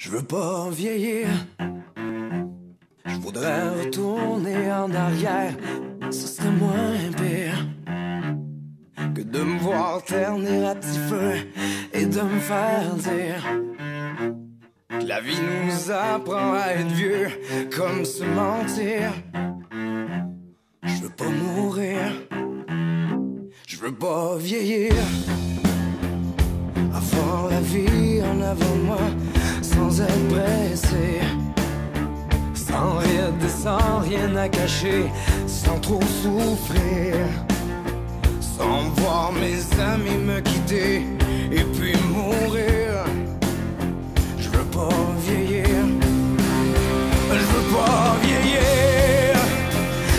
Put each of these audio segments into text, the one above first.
Je veux pas vieillir, je voudrais retourner en arrière. Ce serait moins pire que de me voir ternir à petit feu et de me faire dire que la vie nous apprend à être vieux comme se mentir. Je veux pas mourir, je veux pas vieillir, avoir la vie en avant de moi sans être pressé, sans rides et sans rien à cacher, sans trop souffrir, sans voir mes amis me quitter et puis mourir. Je veux pas vieillir, je veux pas vieillir,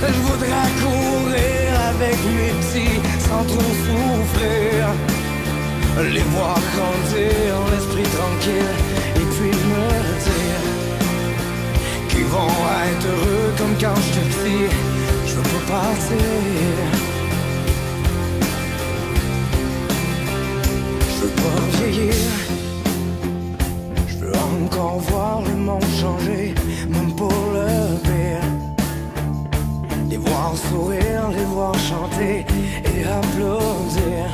je voudrais courir avec mes petits sans trop souffrir, les voir grandir, l'esprit tranquille, et puis me dire qu'ils vont être heureux comme quand j'étais petit. Je veux pas partir, je veux pas vieillir, je veux encore voir le monde changer, même pour le pire. Les voir sourire, les voir chanter et applaudir,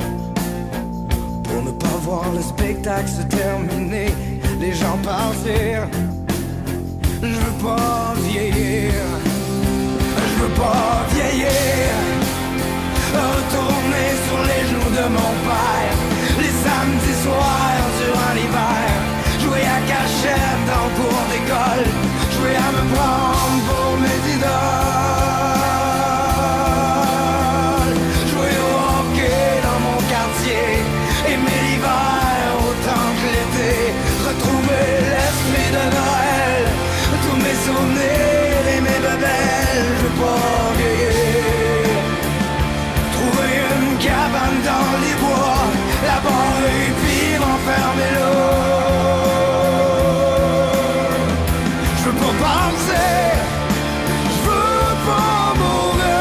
pour ne pas voir le spectacle se terminer, les gens partir. Je veux pas vieillir, je veux pas vieillir, retourner sur les genoux de mon père, les samedis soirs durant l'hiver, jouer à cachette dans le cours d'école, jouer à me prendre pour mes idoles, jouer au hockey dans mon quartier, aimer l'hiver autant que l'été, retrouver l'esprit de Noël, tous mes souvenirs et mes bebelles. Je veux pas vieillir, trouver une cabane dans les bois, là-bas et puis m'enfermer là. Je veux pas penser, je veux pas mourir.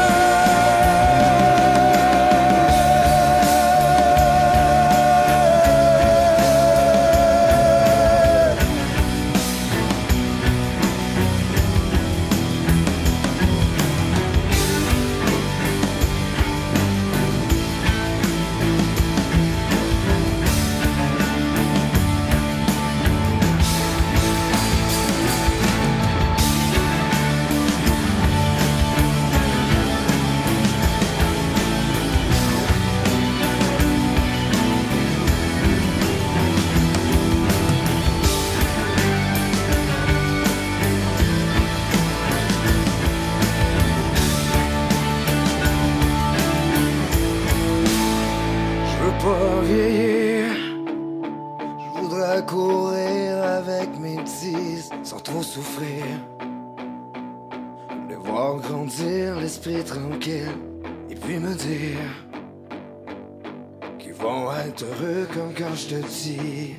Pas vieillir, je voudrais courir avec mes petits sans trop souffrir, les voir grandir, l'esprit tranquille, et puis me dire qu'ils vont être heureux comme quand je te dis.